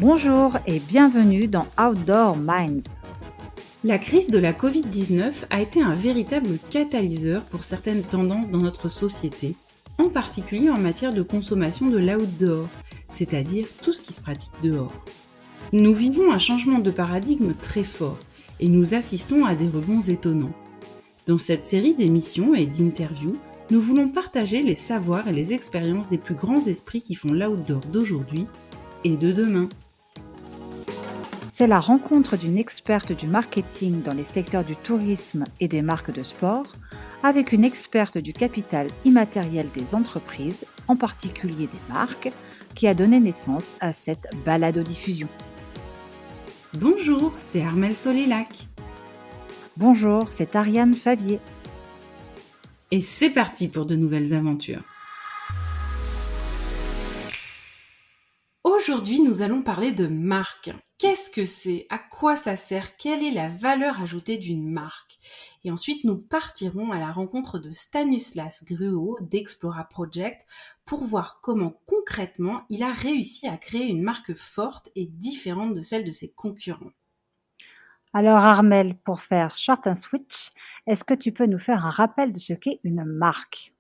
Bonjour et bienvenue dans Outdoor Minds. La crise de la Covid-19 a été un véritable catalyseur pour certaines tendances dans notre société, en particulier en matière de consommation de l'outdoor, c'est-à-dire tout ce qui se pratique dehors. Nous vivons un changement de paradigme très fort et nous assistons à des rebonds étonnants. Dans cette série d'émissions et d'interviews, nous voulons partager les savoirs et les expériences des plus grands esprits qui font l'outdoor d'aujourd'hui et de demain. C'est la rencontre d'une experte du marketing dans les secteurs du tourisme et des marques de sport avec une experte du capital immatériel des entreprises, en particulier des marques, qui a donné naissance à cette balado-diffusion. Bonjour, c'est Armelle Solélac. Bonjour, c'est Ariane Favier. Et c'est parti pour de nouvelles aventures. Aujourd'hui, nous allons parler de marque. Qu'est-ce que c'est? À quoi ça sert? Quelle est la valeur ajoutée d'une marque? Et ensuite, nous partirons à la rencontre de Stanislas Gruau d'Explora Project pour voir comment concrètement il a réussi à créer une marque forte et différente de celle de ses concurrents. Alors Armelle, pour faire short and switch, est-ce que tu peux nous faire un rappel de ce qu'est une marque?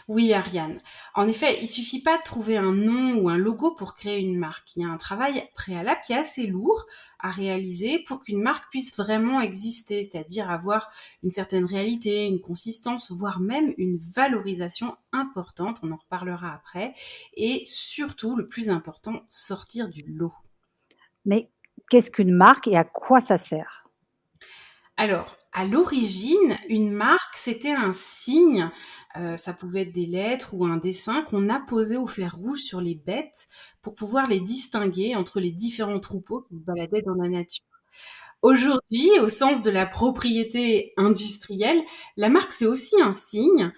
Oui, Ariane. En effet, il suffit pas de trouver un nom ou un logo pour créer une marque. Il y a un travail préalable qui est assez lourd à réaliser pour qu'une marque puisse vraiment exister, c'est-à-dire avoir une certaine réalité, une consistance, voire même une valorisation importante. On en reparlera après. Et surtout, le plus important, sortir du lot. Mais qu'est-ce qu'une marque et à quoi ça sert? Alors, à l'origine, une marque, c'était un signe, ça pouvait être des lettres ou un dessin qu'on apposait au fer rouge sur les bêtes pour pouvoir les distinguer entre les différents troupeaux qui se baladaient dans la nature. Aujourd'hui, au sens de la propriété industrielle, la marque, c'est aussi un signe,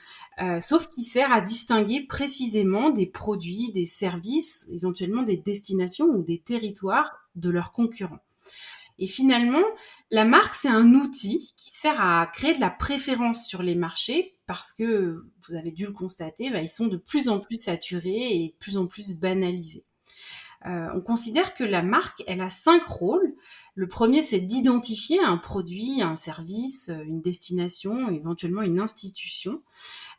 sauf qu'il sert à distinguer précisément des produits, des services, éventuellement des destinations ou des territoires de leurs concurrents. Et finalement, la marque, c'est un outil qui sert à créer de la préférence sur les marchés parce que, vous avez dû le constater, ils sont de plus en plus saturés et de plus en plus banalisés. On considère que la marque, elle a 5 rôles. Le premier, c'est d'identifier un produit, un service, une destination, éventuellement une institution.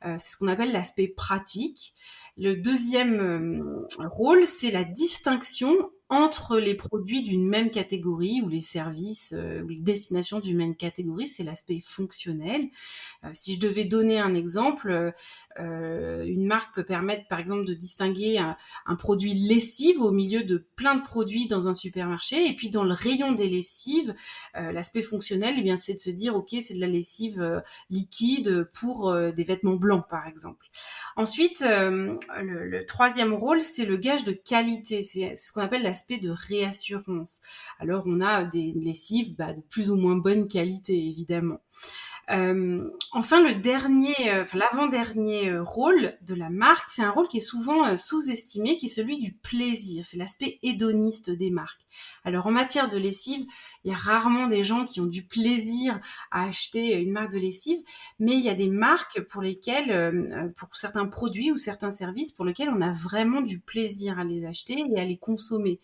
C'est ce qu'on appelle l'aspect pratique. Le deuxième rôle, c'est la distinction entre les produits d'une même catégorie ou les services ou les destinations d'une même catégorie, c'est l'aspect fonctionnel. Si je devais donner un exemple, une marque peut permettre par exemple de distinguer un produit lessive au milieu de plein de produits dans un supermarché, et puis dans le rayon des lessives, l'aspect fonctionnel, eh bien, c'est de se dire ok, c'est de la lessive liquide pour des vêtements blancs par exemple. Ensuite, le troisième rôle, c'est le gage de qualité, c'est ce qu'on appelle l'aspect de réassurance. Alors on a des lessives de plus ou moins bonne qualité évidemment. Enfin, l'avant-dernier rôle de la marque, c'est un rôle qui est souvent sous-estimé, qui est celui du plaisir. C'est l'aspect hédoniste des marques. Alors, en matière de lessive, il y a rarement des gens qui ont du plaisir à acheter une marque de lessive, mais il y a des marques pour lesquelles, pour certains produits ou certains services, pour lesquels on a vraiment du plaisir à les acheter et à les consommer.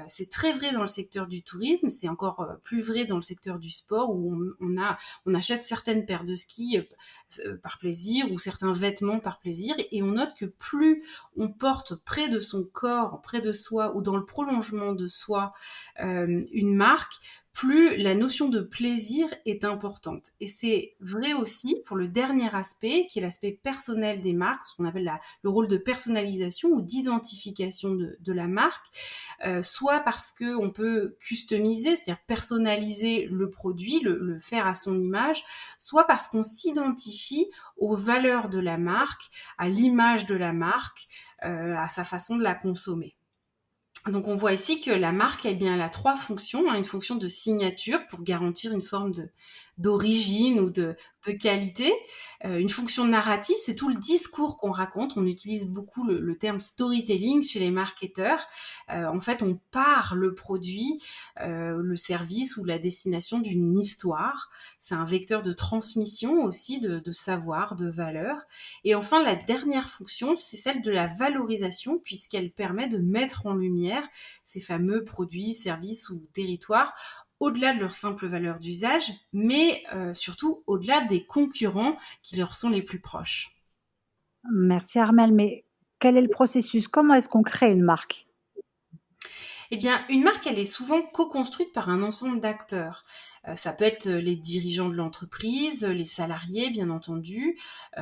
C'est très vrai dans le secteur du tourisme, c'est encore plus vrai dans le secteur du sport où on achète certaines paires de skis par plaisir ou certains vêtements par plaisir, et on note que plus on porte près de son corps, près de soi ou dans le prolongement de soi une marque, plus la notion de plaisir est importante. Et c'est vrai aussi pour le dernier aspect, qui est l'aspect personnel des marques, ce qu'on appelle le rôle de personnalisation ou d'identification de la marque, soit parce qu'on peut customiser, c'est-à-dire personnaliser le produit, le faire à son image, soit parce qu'on s'identifie aux valeurs de la marque, à l'image de la marque, à sa façon de la consommer. Donc on voit ici que la marque, eh bien, elle a 3 fonctions, une fonction de signature pour garantir une forme d'origine ou de qualité, une fonction narrative, c'est tout le discours qu'on raconte. On utilise beaucoup le terme storytelling chez les marketeurs. En fait, on part le produit, le service ou la destination d'une histoire. C'est un vecteur de transmission aussi de savoir, de valeur. Et enfin, la dernière fonction, c'est celle de la valorisation, puisqu'elle permet de mettre en lumière manière ces fameux produits, services ou territoires au-delà de leur simple valeur d'usage, mais surtout au-delà des concurrents qui leur sont les plus proches. Merci Armelle, mais quel est le processus? Comment est-ce qu'on crée une marque? Eh bien, une marque, elle est souvent co-construite par un ensemble d'acteurs. Ça peut être les dirigeants de l'entreprise, les salariés, bien entendu.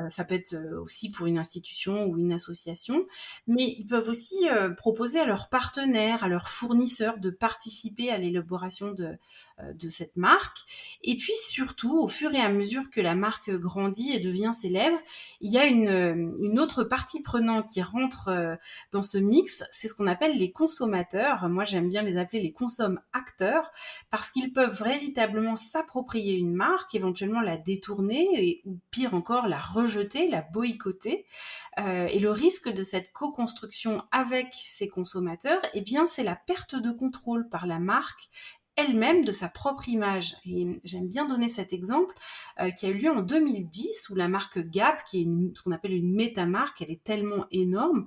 Ça peut être aussi pour une institution ou une association. Mais ils peuvent aussi proposer à leurs partenaires, à leurs fournisseurs de participer à l'élaboration de cette marque. Et puis surtout, au fur et à mesure que la marque grandit et devient célèbre, il y a une autre partie prenante qui rentre dans ce mix, c'est ce qu'on appelle les consommateurs. Moi, j'aime bien les appeler les consomme-acteurs parce qu'ils peuvent véritablement s'approprier une marque, éventuellement la détourner ou pire encore, la rejeter, la boycotter. Et le risque de cette co-construction avec ces consommateurs, eh bien, c'est la perte de contrôle par la marque elle-même de sa propre image. Et j'aime bien donner cet exemple qui a eu lieu en 2010 où la marque Gap, qui est ce qu'on appelle une métamarque, elle est tellement énorme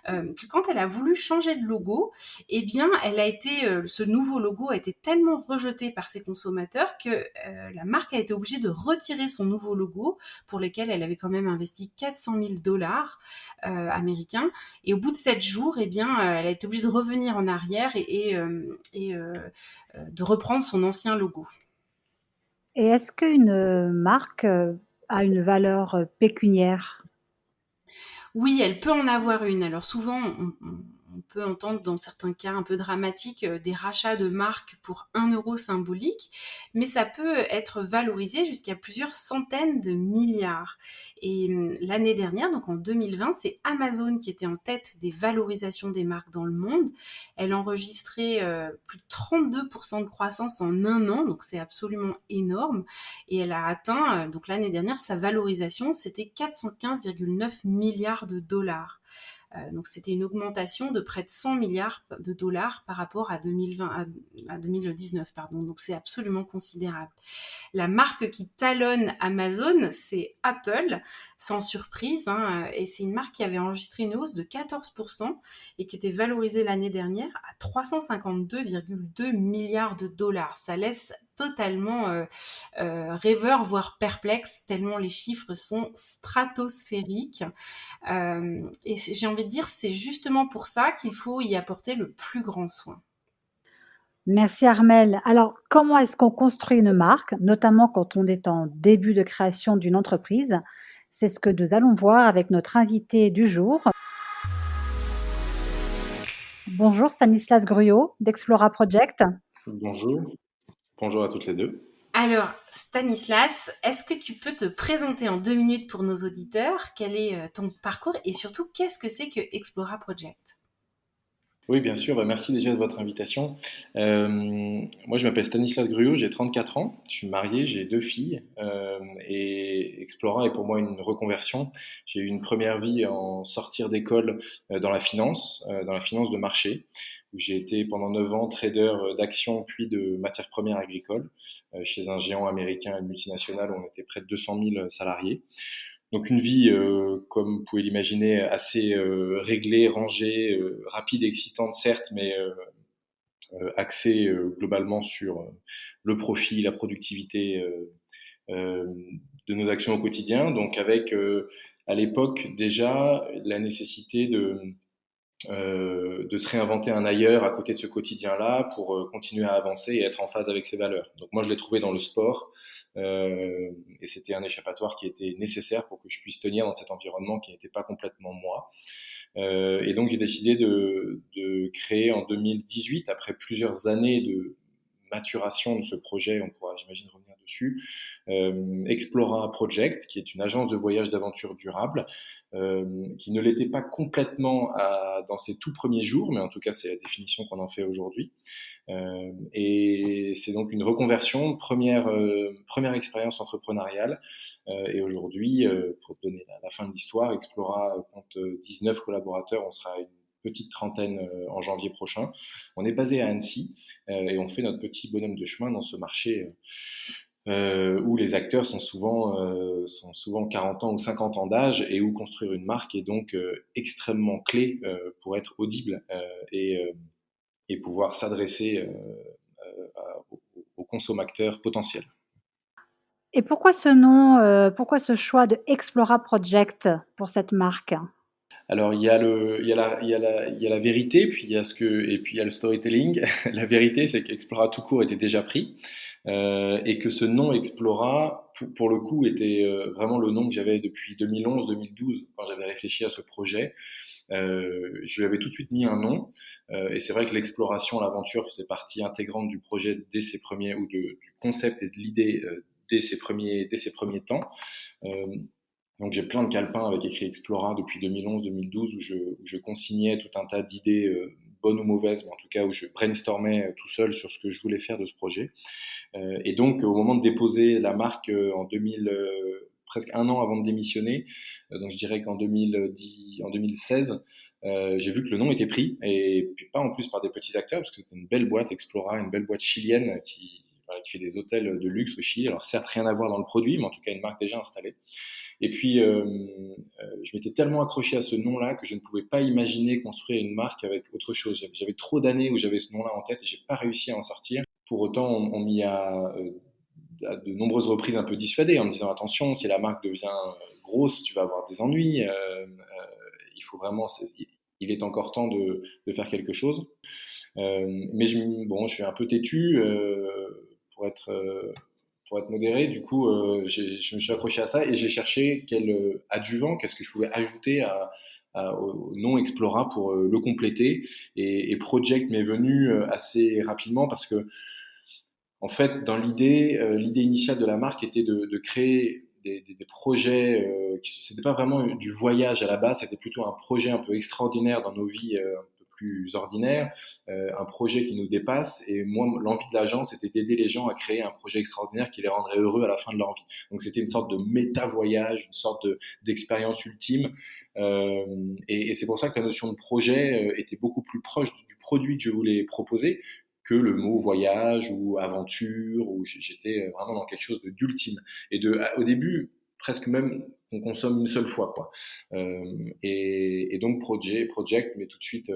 que quand elle a voulu changer de logo, eh bien, ce nouveau logo a été tellement rejeté par ses consommateurs que la marque a été obligée de retirer son nouveau logo pour lequel elle avait quand même investi 400 000 dollars américains. Et au bout de 7 jours, eh bien, elle a été obligée de revenir en arrière et de reprendre son ancien logo. Et est-ce qu'une marque a une valeur pécuniaire? Oui, elle peut en avoir une. Alors souvent, on peut entendre dans certains cas un peu dramatiques des rachats de marques pour 1 euro symbolique, mais ça peut être valorisé jusqu'à plusieurs centaines de milliards. Et l'année dernière, donc en 2020, c'est Amazon qui était en tête des valorisations des marques dans le monde. Elle enregistrait plus de 32% de croissance en un an, donc c'est absolument énorme. Et elle a atteint, donc l'année dernière, sa valorisation, c'était 415,9 milliards de dollars. Donc c'était une augmentation de près de 100 milliards de dollars par rapport à 2020, à 2019, pardon. Donc c'est absolument considérable. La marque qui talonne Amazon, c'est Apple, sans surprise, hein, et c'est une marque qui avait enregistré une hausse de 14% et qui était valorisée l'année dernière à 352,2 milliards de dollars. Ça laisse totalement rêveur, voire perplexe, tellement les chiffres sont stratosphériques. Et j'ai envie de dire, c'est justement pour ça qu'il faut y apporter le plus grand soin. Merci Armelle. Alors, comment est-ce qu'on construit une marque, notamment quand on est en début de création d'une entreprise? C'est ce que nous allons voir avec notre invité du jour. Bonjour Stanislas Gruot d'Explora Project. Bonjour, bonjour à toutes les deux. Alors, Stanislas, est-ce que tu peux te présenter en 2 minutes pour nos auditeurs? Quel est ton parcours et surtout, qu'est-ce que c'est que Explora Project? Oui, bien sûr, merci déjà de votre invitation. Moi, je m'appelle Stanislas Gruot, j'ai 34 ans, je suis marié, j'ai 2 filles et Explora est pour moi une reconversion. J'ai eu une première vie en sortir d'école dans la finance de marché, où j'ai été pendant 9 ans trader d'actions puis de matières premières agricoles chez un géant américain et multinational où on était près de 200 000 salariés. Donc une vie, comme vous pouvez l'imaginer, assez réglée, rangée, rapide, excitante certes, mais axée globalement sur le profit, la productivité euh, de nos actions au quotidien. Donc avec à l'époque déjà la nécessité de se réinventer un ailleurs à côté de ce quotidien-là pour continuer à avancer et être en phase avec ses valeurs. Donc moi, je l'ai trouvé dans le sport et c'était un échappatoire qui était nécessaire pour que je puisse tenir dans cet environnement qui n'était pas complètement moi. Et donc j'ai décidé de créer en 2018, après plusieurs années de maturation de ce projet, on pourra j'imagine revenir dessus, Explora Project, qui est une agence de voyage d'aventure durable, qui ne l'était pas complètement dans ses tout premiers jours, mais en tout cas c'est la définition qu'on en fait aujourd'hui. Et c'est donc une reconversion, première expérience entrepreneuriale. Et aujourd'hui, pour donner la fin de l'histoire, Explora compte 19 collaborateurs, on sera une petite trentaine en janvier prochain. On est basé à Annecy et on fait notre petit bonhomme de chemin dans ce marché où les acteurs sont souvent 40 ans ou 50 ans d'âge et où construire une marque est donc extrêmement clé pour être audible et et pouvoir s'adresser aux consommateurs potentiels. Et pourquoi ce nom, pourquoi ce choix de Explora Project pour cette marque? Alors il y a la vérité, puis il y a et puis il y a le storytelling. La vérité, c'est qu'Explora tout court était déjà pris, et que ce nom Explora, pour le coup, était vraiment le nom que j'avais depuis 2011-2012 quand j'avais réfléchi à ce projet. Je lui avais tout de suite mis un nom, et c'est vrai que l'exploration, l'aventure faisait partie intégrante du projet dès ses premiers, du concept et de l'idée dès ses premiers temps. Euh, donc j'ai plein de calepins avec écrit Explora depuis 2011-2012 où je consignais tout un tas d'idées, bonnes ou mauvaises, mais en tout cas où je brainstormais tout seul sur ce que je voulais faire de ce projet. Et donc au moment de déposer la marque en 2000, presque un an avant de démissionner, donc je dirais qu'en 2010, en 2016, j'ai vu que le nom était pris, et puis pas en plus par des petits acteurs, parce que c'était une belle boîte Explora, une belle boîte chilienne voilà, qui fait des hôtels de luxe au Chili. Alors certes rien à voir dans le produit, mais en tout cas une marque déjà installée. Et puis, je m'étais tellement accroché à ce nom-là que je ne pouvais pas imaginer construire une marque avec autre chose. J'avais trop d'années où j'avais ce nom-là en tête et j'ai pas réussi à en sortir. Pour autant, on m'y a à de nombreuses reprises un peu dissuadé en me disant attention, si la marque devient grosse, tu vas avoir des ennuis. Il faut vraiment, il est encore temps de faire quelque chose. Mais bon, je suis un peu têtu pour être pour être modéré. Du coup, je me suis accroché à ça et j'ai cherché quel adjuvant, qu'est-ce que je pouvais ajouter au nom Explora pour le compléter. Et Project m'est venu assez rapidement parce que, en fait, dans l'idée initiale de la marque était de créer des projets. C'était pas vraiment du voyage à la base, c'était plutôt un projet un peu extraordinaire dans nos vies un peu plus ordinaires, un projet qui nous dépasse. Et moi, l'envie de l'agence, c'était d'aider les gens à créer un projet extraordinaire qui les rendrait heureux à la fin de leur vie. Donc c'était une sorte de méta-voyage, une sorte d'expérience ultime. Et c'est pour ça que la notion de projet était beaucoup plus proche du produit que je voulais proposer que le mot voyage ou aventure, où j'étais vraiment dans quelque chose d'ultime. Et au début, presque même qu'on consomme une seule fois, quoi. Et donc Project, mais tout de suite,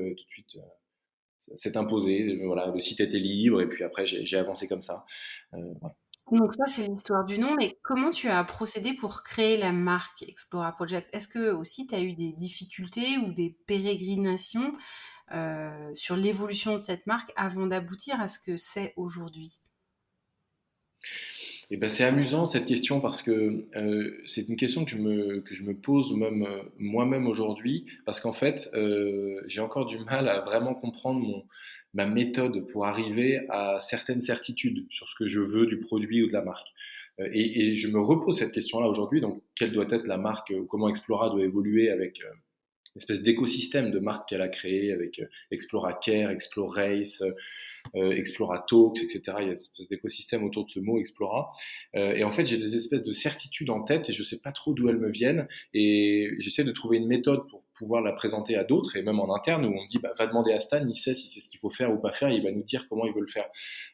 s'est imposé. Voilà, le site était libre et puis après j'ai avancé comme ça. Voilà. Donc ça, c'est l'histoire du nom, mais comment tu as procédé pour créer la marque Explora Project? Est-ce que aussi tu as eu des difficultés ou des pérégrinations sur l'évolution de cette marque avant d'aboutir à ce que c'est aujourd'hui? Et ben c'est amusant cette question parce que c'est une question que je me pose même moi-même aujourd'hui, parce qu'en fait j'ai encore du mal à vraiment comprendre ma méthode pour arriver à certaines certitudes sur ce que je veux du produit ou de la marque. Et je me repose cette question-là aujourd'hui. Donc quelle doit être la marque, comment Explora doit évoluer avec une espèce d'écosystème de marques qu'elle a créé avec Explora Care, Explore Race, Explora Talks, etc. Il y a une espèce d'écosystème autour de ce mot Explora. Et en fait, j'ai des espèces de certitudes en tête et je sais pas trop d'où elles me viennent. Et j'essaie de trouver une méthode pour pouvoir la présenter à d'autres, et même en interne, où on me dit, bah, va demander à Stan, il sait si c'est ce qu'il faut faire ou pas faire, il va nous dire comment il veut le faire.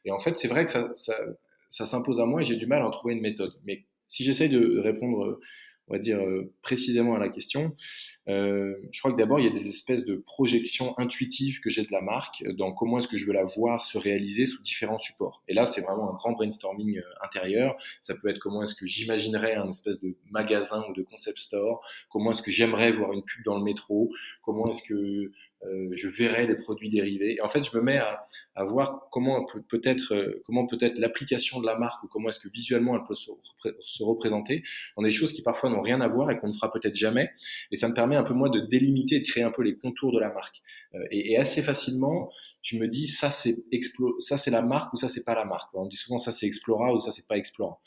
Et en fait, c'est vrai que ça s'impose à moi et j'ai du mal à en trouver une méthode. Mais si j'essaie de répondre, on va dire, précisément à la question, je crois que d'abord, il y a des espèces de projections intuitives que j'ai de la marque dans comment est-ce que je veux la voir se réaliser sous différents supports. Et là, c'est vraiment un grand brainstorming intérieur. Ça peut être comment est-ce que j'imaginerais un espèce de magasin ou de concept store, comment est-ce que j'aimerais voir une pub dans le métro, comment est-ce que je verrais des produits dérivés. Et en fait, je me mets à voir comment peut-être l'application de la marque ou comment est-ce que visuellement elle peut se représenter dans des choses qui parfois n'ont rien à voir et qu'on ne fera peut-être jamais. Et ça me permet un peu moi de délimiter et de créer un peu les contours de la marque. Et assez facilement, je me dis ça c'est la marque ou ça c'est pas la marque. On me dit souvent ça c'est Explora ou ça c'est pas Explora.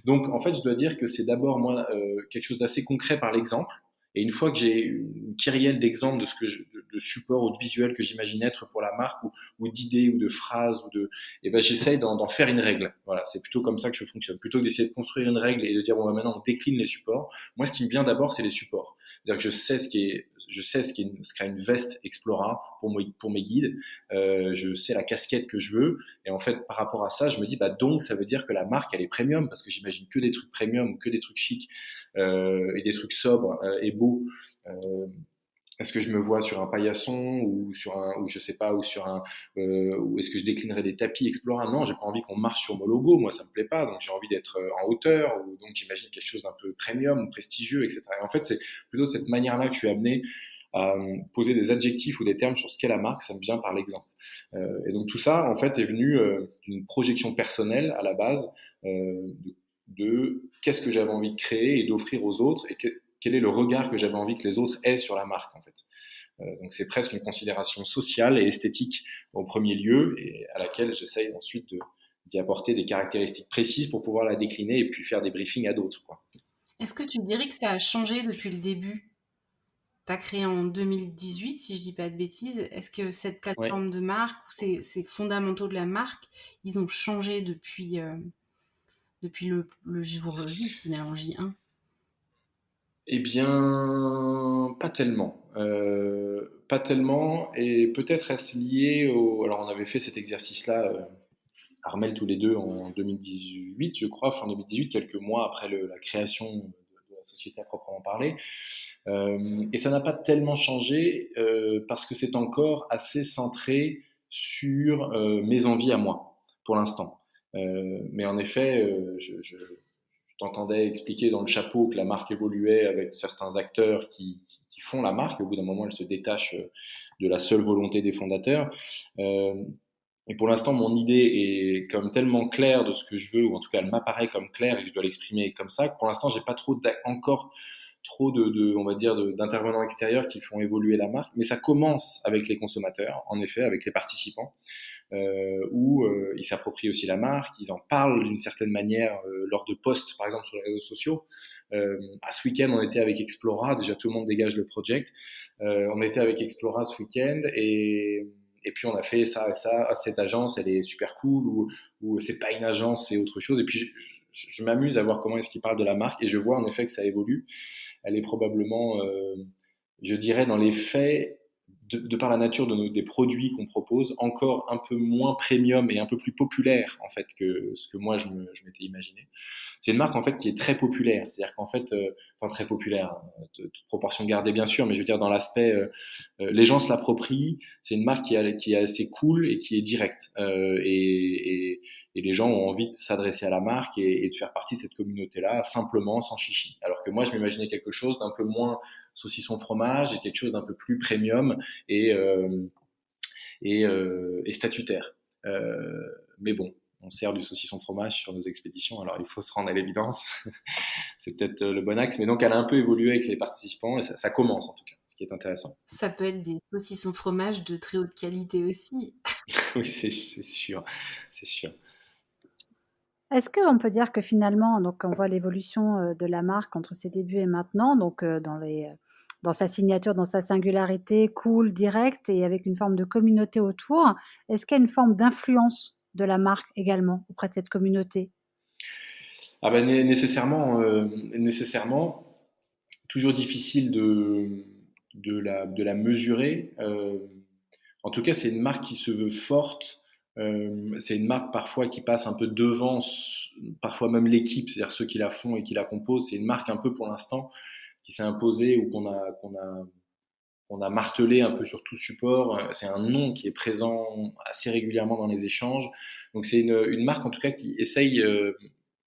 Donc en fait, je dois dire que c'est d'abord moi quelque chose d'assez concret par l'exemple. Et une fois que j'ai une kyrielle d'exemples de de support ou de visuel que j'imagine être pour la marque ou d'idées ou de phrases et ben j'essaye d'en faire une règle. Voilà, c'est plutôt comme ça que je fonctionne. Plutôt que d'essayer de construire une règle et de dire bon bah, maintenant on décline les supports. Moi, ce qui me vient d'abord, c'est les supports. C'est-à-dire que ce qu'est une veste Explora pour mes guides. Je sais la casquette que je veux. Et en fait, par rapport à ça, je me dis, bah, donc, ça veut dire que la marque, elle est premium, parce que j'imagine que des trucs premium ou que des trucs chics, et des trucs sobres, et beaux. Euh, est-ce que je me vois sur un paillasson ou ou je sais pas, ou est-ce que je déclinerai des tapis Explora? Non, j'ai pas envie qu'on marche sur mon logo. Moi, ça me plaît pas. Donc, j'ai envie d'être en hauteur, ou donc j'imagine quelque chose d'un peu premium ou prestigieux, etc. Et en fait, c'est plutôt de cette manière-là que je suis amené à poser des adjectifs ou des termes sur ce qu'est la marque. Ça me vient par l'exemple. Et donc, tout ça, en fait, est venu d'une projection personnelle à la base de qu'est-ce que j'avais envie de créer et d'offrir aux autres quel est le regard que j'avais envie que les autres aient sur la marque en fait. Donc c'est presque une considération sociale et esthétique au premier lieu et à laquelle j'essaye ensuite d'y apporter des caractéristiques précises pour pouvoir la décliner et puis faire des briefings à d'autres, quoi. Est-ce que tu dirais que ça a changé depuis le début? Tu as créé en 2018, si je dis pas de bêtises. Est-ce que cette Ouais. plateforme de marque ou ces fondamentaux de la marque, ils ont changé depuis le jour J, finalement, J1? Eh bien, pas tellement. Pas tellement, et peut-être est-ce lié au... Alors, on avait fait cet exercice-là, Armel, tous les deux, en 2018, je crois, fin 2018, quelques mois après la création de la société à proprement parler. Et ça n'a pas tellement changé parce que c'est encore assez centré sur mes envies à moi, pour l'instant. Mais en effet, je t'entendais expliquer dans le chapeau que la marque évoluait avec certains acteurs qui font la marque. Au bout d'un moment, elle se détache de la seule volonté des fondateurs. Euh, et pour l'instant, mon idée est comme tellement claire de ce que je veux, ou en tout cas, elle m'apparaît comme claire et que je dois l'exprimer comme ça, que pour l'instant, j'ai pas encore trop on va dire, d'intervenants extérieurs qui font évoluer la marque. Mais ça commence avec les consommateurs, en effet, avec les participants, où ils s'approprient aussi la marque, ils en parlent d'une certaine manière lors de posts, par exemple, sur les réseaux sociaux. Ce week-end, on était avec Explora, déjà tout le monde dégage le project. On était avec Explora ce week-end et puis on a fait ça et ça. Ah, cette agence, elle est super cool, ou c'est pas une agence, c'est autre chose. Et puis je m'amuse à voir comment est-ce qu'ils parlent de la marque et je vois en effet que ça évolue. Elle est probablement, je dirais, dans les faits, de par la nature des produits qu'on propose, encore un peu moins premium et un peu plus populaire en fait que ce que moi je m'étais imaginé. C'est une marque en fait qui est très populaire, c'est-à-dire qu'en fait, enfin très populaire, toute proportion gardée bien sûr, mais je veux dire dans l'aspect, les gens se l'approprient. C'est une marque qui est assez cool et qui est directe, et les gens ont envie de s'adresser à la marque et de faire partie de cette communauté-là simplement, sans chichi. Alors que moi, je m'imaginais quelque chose d'un peu moins saucisson fromage et quelque chose d'un peu plus premium et, euh, et statutaire. Mais bon, on sert du saucisson fromage sur nos expéditions, alors il faut se rendre à l'évidence. C'est peut-être le bon axe, mais donc elle a un peu évolué avec les participants et ça commence en tout cas, ce qui est intéressant. Ça peut être des saucissons fromage de très haute qualité aussi. Oui, c'est sûr, c'est sûr. Est-ce qu'on peut dire que finalement, donc on voit l'évolution, de la marque entre ses débuts et maintenant, donc dans sa signature, dans sa singularité, cool, directe et avec une forme de communauté autour. Est-ce qu'il y a une forme d'influence de la marque également auprès de cette communauté? Ah ben nécessairement, nécessairement, toujours difficile de la mesurer. En tout cas, c'est une marque qui se veut forte. C'est une marque parfois qui passe un peu devant, parfois même l'équipe, c'est-à-dire ceux qui la font et qui la composent. C'est une marque un peu pour l'instant qui s'est imposée ou qu'on a martelé un peu sur tout support. C'est un nom qui est présent assez régulièrement dans les échanges. Donc c'est une marque en tout cas qui essaye,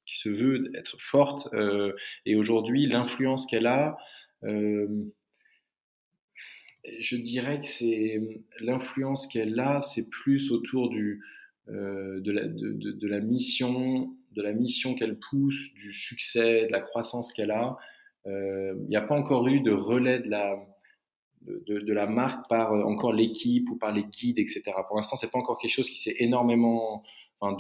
qui se veut être forte. Et aujourd'hui, l'influence qu'elle a, euh, je dirais que c'est l'influence qu'elle a, c'est plus autour de la mission qu'elle pousse, du succès, de la croissance qu'elle a. Il n'y a pas encore eu de relais de la marque par encore l'équipe ou par les guides, etc. Pour l'instant, c'est pas encore quelque chose qui s'est énormément, enfin,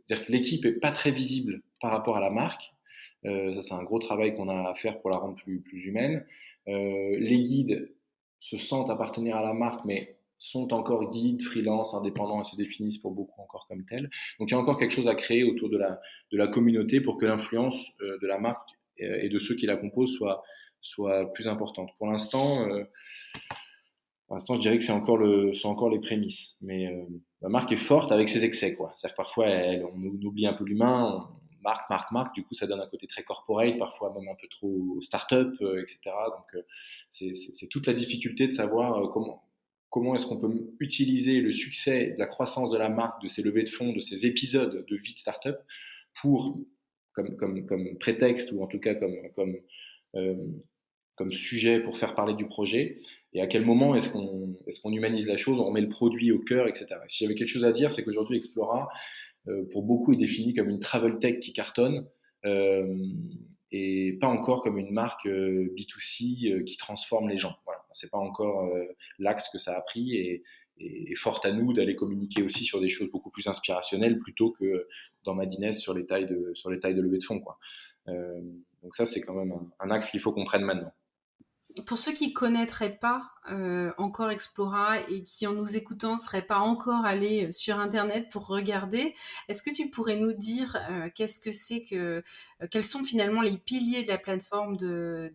c'est-à-dire que l'équipe est pas très visible par rapport à la marque. Ça, c'est un gros travail qu'on a à faire pour la rendre plus humaine. Les guides se sentent appartenir à la marque, mais sont encore guides, freelance, indépendants et se définissent pour beaucoup encore comme tels. Donc il y a encore quelque chose à créer autour de la communauté pour que l'influence de la marque et de ceux qui la composent soit plus importante. Pour l'instant, je dirais que c'est encore les prémices. Mais la marque est forte avec ses excès, quoi. C'est-à-dire que parfois, on oublie un peu l'humain. marque. Du coup, ça donne un côté très corporate, parfois même un peu trop start-up, etc. Donc, c'est toute la difficulté de savoir comment est-ce qu'on peut utiliser le succès, la croissance de la marque, de ces levées de fonds, de ces épisodes de vie de start-up pour, comme prétexte ou en tout cas euh, comme sujet pour faire parler du projet. Et à quel moment est-ce qu'on humanise la chose, on remet le produit au cœur, etc. Si j'avais quelque chose à dire, c'est qu'aujourd'hui, Explora, pour beaucoup, est défini comme une travel tech qui cartonne euh, et pas encore comme une marque B2C qui transforme les gens. Voilà. C'est pas encore l'axe que ça a pris et fort à nous d'aller communiquer aussi sur des choses beaucoup plus inspirationnelles plutôt que dans Madines sur les tailles de levée de fonds, quoi. Euh, donc ça, c'est quand même un axe qu'il faut qu'on prenne maintenant. Pour ceux qui connaîtraient pas encore Explora et qui en nous écoutant seraient pas encore allés sur internet pour regarder, est-ce que tu pourrais nous dire qu'est-ce que c'est que quels sont finalement les piliers de la plateforme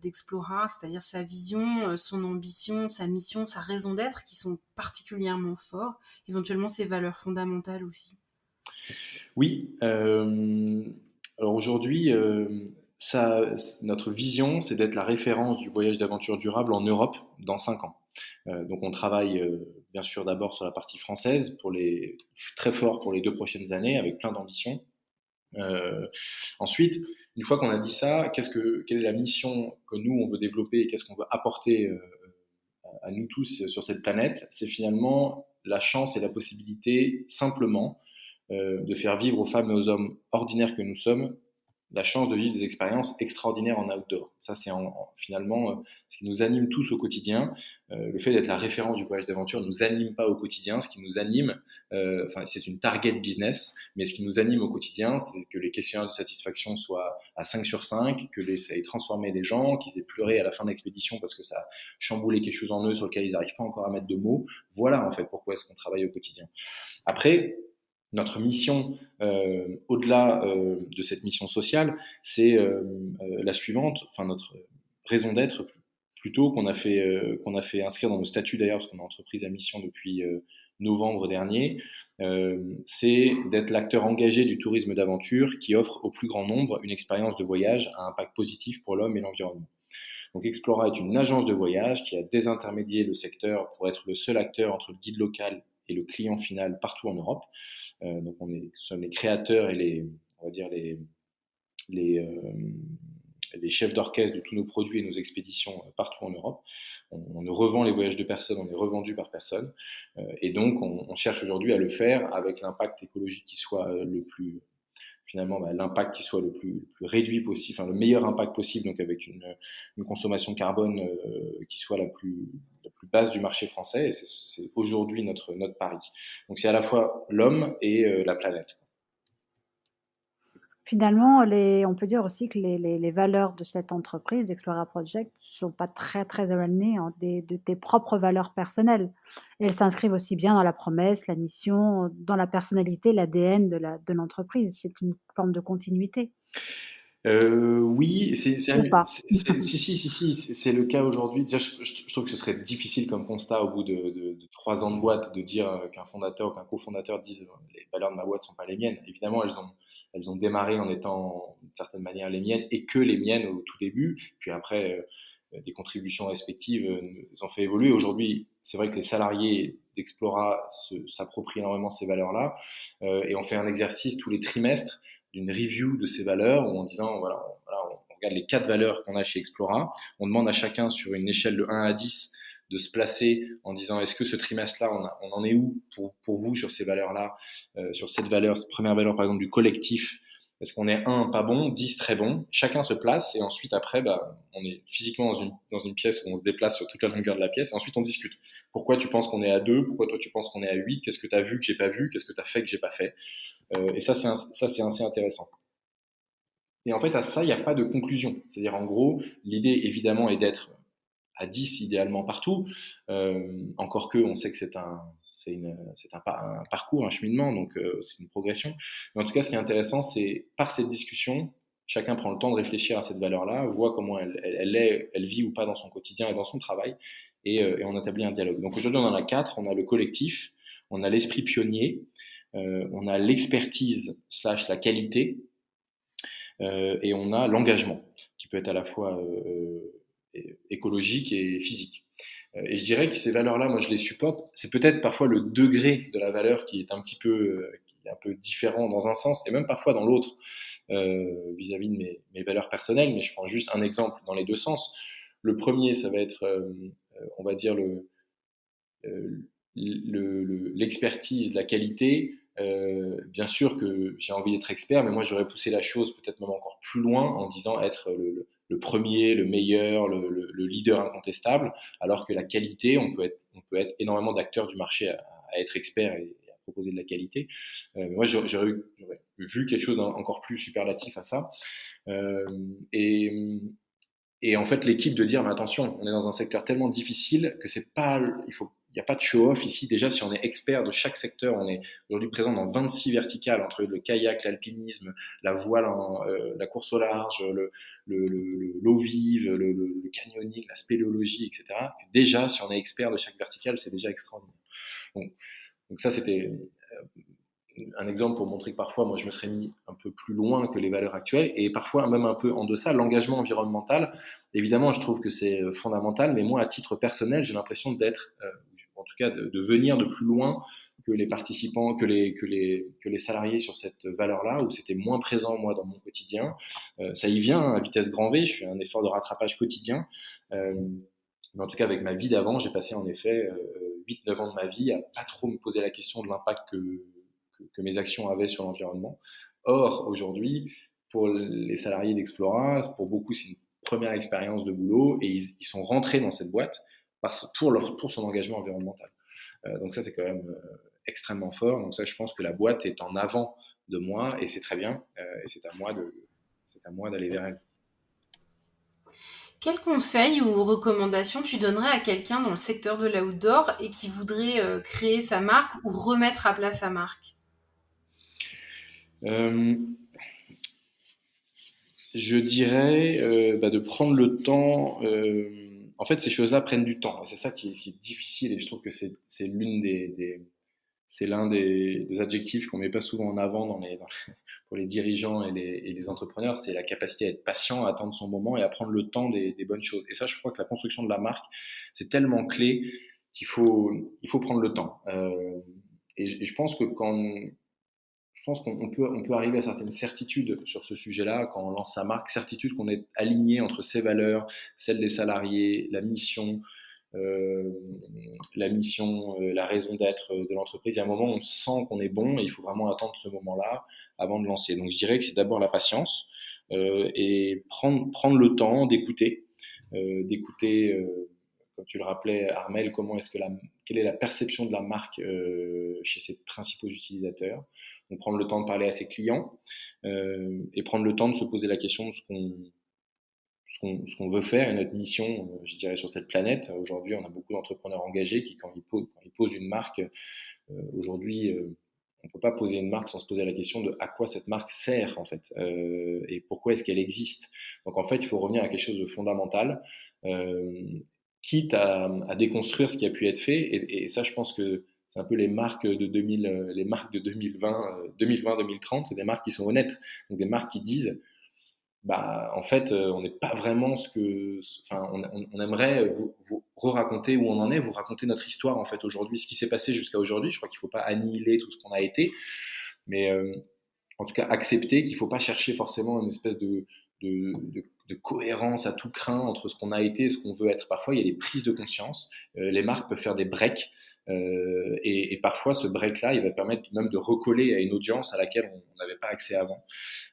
d'Explora, c'est-à-dire sa vision, son ambition, sa mission, sa raison d'être qui sont particulièrement forts, éventuellement ses valeurs fondamentales aussi. Oui. Alors aujourd'hui, notre vision, c'est d'être la référence du voyage d'aventure durable en Europe dans 5 ans. Donc on travaille bien sûr d'abord sur la partie française, très fort pour les 2 prochaines années, avec plein d'ambitions. Euh, Ensuite, une fois qu'on a dit ça, quelle est la mission que nous on veut développer et qu'est-ce qu'on veut apporter à nous tous sur cette planète? C'est finalement la chance et la possibilité simplement de faire vivre aux femmes et aux hommes ordinaires que nous sommes la chance de vivre des expériences extraordinaires en outdoor. Ça, c'est finalement ce qui nous anime tous au quotidien. Le fait d'être la référence du voyage d'aventure ne nous anime pas au quotidien. Ce qui nous anime, c'est une target business, mais ce qui nous anime au quotidien, c'est que les questionnaires de satisfaction soient à 5 sur 5, ça ait transformé des gens, qu'ils aient pleuré à la fin de l'expédition parce que ça a chamboulé quelque chose en eux sur lequel ils n'arrivent pas encore à mettre de mots. Voilà en fait pourquoi est-ce qu'on travaille au quotidien. Après, notre mission, au-delà de cette mission sociale, c'est la suivante, enfin notre raison d'être plutôt qu'on a fait inscrire dans nos statuts d'ailleurs, parce qu'on est entreprise à mission depuis novembre dernier, c'est d'être l'acteur engagé du tourisme d'aventure qui offre au plus grand nombre une expérience de voyage à impact positif pour l'homme et l'environnement. Donc Explora est une agence de voyage qui a désintermédié le secteur pour être le seul acteur entre le guide local et le client final partout en Europe. Donc sommes les créateurs et on va dire les chefs d'orchestre de tous nos produits et nos expéditions partout en Europe. On ne revend les voyages de personne, on est revendu par personne. Et donc, on cherche aujourd'hui à le faire avec l'impact écologique qui soit le plus, finalement, l'impact qui soit le plus réduit possible, enfin, le meilleur impact possible, donc avec une consommation carbone qui soit la plus basse du marché français. Et c'est aujourd'hui notre pari. Donc, c'est à la fois l'homme et la planète. Finalement, on peut dire aussi que les valeurs de cette entreprise, d'Explora Project, ne sont pas très, très éloignées de tes propres valeurs personnelles. Et elles s'inscrivent aussi bien dans la promesse, la mission, dans la personnalité, l'ADN de l'entreprise. C'est une forme de continuité, Oui, ou pas? si, c'est le cas aujourd'hui. Déjà, je trouve que ce serait difficile comme constat au bout de 3 ans de boîte de dire qu'un fondateur ou qu'un cofondateur dise les valeurs de ma boîte sont pas les miennes. Évidemment, elles ont démarré en étant d'une certaine manière les miennes et que les miennes au tout début. Puis après, des contributions respectives nous ont fait évoluer. Aujourd'hui, c'est vrai que les salariés d'Explora s'approprient énormément ces valeurs-là et on fait un exercice tous les trimestres d'une review de ces valeurs ou en disant on regarde les 4 valeurs qu'on a chez Explora, on demande à chacun sur une échelle de 1 à 10 de se placer en disant est-ce que ce trimestre-là on en est où pour vous sur ces valeurs-là, sur cette valeur, cette première valeur par exemple du collectif, est-ce qu'on est 1 pas bon, 10 très bon, chacun se place et ensuite après on est physiquement dans une pièce où on se déplace sur toute la longueur de la pièce et ensuite on discute. Pourquoi tu penses qu'on est à 2, pourquoi toi tu penses qu'on est à 8, qu'est-ce que tu as vu que j'ai pas vu, qu'est-ce que tu as fait que j'ai pas fait. Et ça, c'est assez intéressant. Et en fait, à ça, il n'y a pas de conclusion. C'est-à-dire, en gros, l'idée, évidemment, est d'être à 10 idéalement partout. Encore que, on sait que c'est un parcours, un cheminement, donc c'est une progression. Mais en tout cas, ce qui est intéressant, c'est par cette discussion, chacun prend le temps de réfléchir à cette valeur-là, voit comment elle vit ou pas dans son quotidien et dans son travail, et on établit un dialogue. Donc aujourd'hui, on en a 4. On a le collectif, on a l'esprit pionnier, on a l'expertise / la qualité, et on a l'engagement, qui peut être à la fois écologique et physique. Et je dirais que ces valeurs-là, moi, je les supporte. C'est peut-être parfois le degré de la valeur qui est qui est un peu différent dans un sens, et même parfois dans l'autre, vis-à-vis de mes valeurs personnelles. Mais je prends juste un exemple dans les deux sens. Le premier, ça va être, on va dire, l'expertise, la qualité. Bien sûr que j'ai envie d'être expert, mais moi j'aurais poussé la chose peut-être même encore plus loin en disant être le premier, le meilleur, le leader incontestable, alors que la qualité, on peut être énormément d'acteurs du marché à être expert et à proposer de la qualité. Moi j'aurais vu quelque chose d'encore plus superlatif à ça. Euh, et, et en fait, l'équipe de dire, mais attention, on est dans un secteur tellement difficile que c'est pas, il n'y a pas de show-off ici. Déjà, si on est expert de chaque secteur, on est aujourd'hui présent dans 26 verticales entre le kayak, l'alpinisme, la voile, la course au large, l'eau vive, le canyoning, la spéléologie, etc. Déjà, si on est expert de chaque verticale, c'est déjà extraordinaire. Donc, donc ça, c'était un exemple pour montrer que parfois, moi, je me serais mis un peu plus loin que les valeurs actuelles et parfois même un peu en deçà. L'engagement environnemental, évidemment, je trouve que c'est fondamental, mais moi, à titre personnel, j'ai l'impression d'être, en tout cas, de venir de plus loin que les participants, que les salariés sur cette valeur-là, où c'était moins présent, moi, dans mon quotidien. Ça y vient à vitesse grand V, je fais un effort de rattrapage quotidien. Mais en tout cas, avec ma vie d'avant, j'ai passé en effet 8-9 ans de ma vie à pas trop me poser la question de l'impact que mes actions avaient sur l'environnement. Or, aujourd'hui, pour les salariés d'Explora, pour beaucoup, c'est une première expérience de boulot et ils sont rentrés dans cette boîte pour son engagement environnemental. Donc ça, c'est quand même extrêmement fort. Donc ça, je pense que la boîte est en avant de moi et c'est très bien. Et c'est à moi d'aller vers elle. Quel conseil ou recommandation tu donnerais à quelqu'un dans le secteur de l'outdoor et qui voudrait créer sa marque ou remettre à plat sa marque? Euh, je dirais de prendre le temps. En fait, ces choses-là prennent du temps. Et c'est ça qui est si difficile. Et je trouve que c'est c'est l'un des adjectifs qu'on met pas souvent en avant pour les dirigeants et les entrepreneurs. C'est la capacité à être patient, à attendre son moment et à prendre le temps des bonnes choses. Et ça, je crois que la construction de la marque, c'est tellement clé il faut prendre le temps. Et je pense que je pense on peut arriver à certaines certitudes sur ce sujet-là quand on lance sa marque, certitude qu'on est aligné entre ses valeurs, celles des salariés, euh, la raison d'être de l'entreprise. Il y a un moment où on sent qu'on est bon et il faut vraiment attendre ce moment-là avant de lancer. Donc je dirais que c'est d'abord la patience et prendre le temps d'écouter, comme tu le rappelais, Armel, quelle est la perception de la marque chez ses principaux utilisateurs. Donc prendre le temps de parler à ses clients et prendre le temps de se poser la question de ce qu'on veut faire et notre mission, je dirais, sur cette planète. Aujourd'hui, on a beaucoup d'entrepreneurs engagés qui, quand ils posent une marque, aujourd'hui, on ne peut pas poser une marque sans se poser la question de à quoi cette marque sert, en fait, et pourquoi est-ce qu'elle existe. Donc, en fait, il faut revenir à quelque chose de fondamental, euh, quitte à déconstruire ce qui a pu être fait. Et ça, je pense que c'est un peu les marques de 2020-2030, c'est des marques qui sont honnêtes. Donc, des marques qui disent en fait, on n'est pas vraiment enfin, on aimerait vous raconter où on en est, vous raconter notre histoire en fait aujourd'hui, ce qui s'est passé jusqu'à aujourd'hui. Je crois qu'il ne faut pas annihiler tout ce qu'on a été, mais en tout cas accepter qu'il ne faut pas chercher forcément une espèce de cohérence à tout crin entre ce qu'on a été et ce qu'on veut être. Parfois, il y a des prises de conscience. Les marques peuvent faire des breaks. Et parfois, ce break-là, il va permettre même de recoller à une audience à laquelle on n'avait pas accès avant.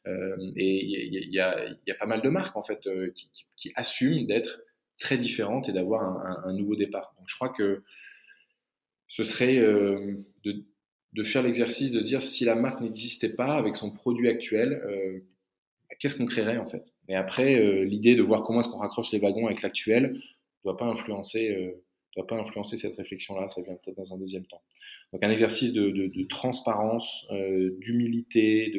Et il y a pas mal de marques en fait qui assument d'être très différentes et d'avoir un nouveau départ. Donc je crois que ce serait de faire l'exercice de dire si la marque n'existait pas avec son produit actuel, qu'est-ce qu'on créerait en fait. Et après, l'idée de voir comment est-ce qu'on raccroche les wagons avec l'actuel ne doit pas influencer cette réflexion-là, ça vient peut-être dans un deuxième temps. Donc un exercice de transparence, d'humilité,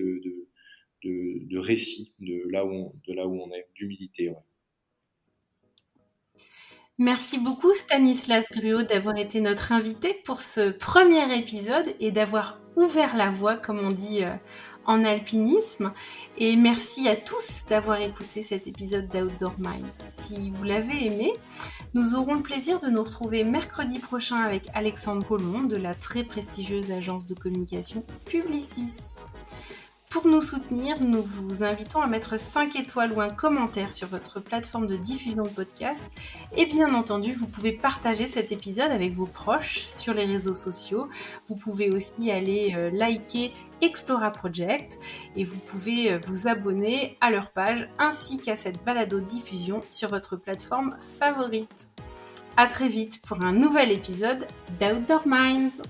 de récit de là où on est, d'humilité. Ouais. Merci beaucoup Stanislas Gruau d'avoir été notre invité pour ce premier épisode et d'avoir ouvert la voie, comme on dit en alpinisme. Et merci à tous d'avoir écouté cet épisode d'Outdoor Minds. Si vous l'avez aimé, nous aurons le plaisir de nous retrouver mercredi prochain avec Alexandre Collomb de la très prestigieuse agence de communication Publicis. Pour nous soutenir, nous vous invitons à mettre 5 étoiles ou un commentaire sur votre plateforme de diffusion de podcast. Et bien entendu, vous pouvez partager cet épisode avec vos proches sur les réseaux sociaux. Vous pouvez aussi aller liker Explora Project et vous pouvez vous abonner à leur page ainsi qu'à cette balado-diffusion sur votre plateforme favorite. À très vite pour un nouvel épisode d'Outdoor Minds.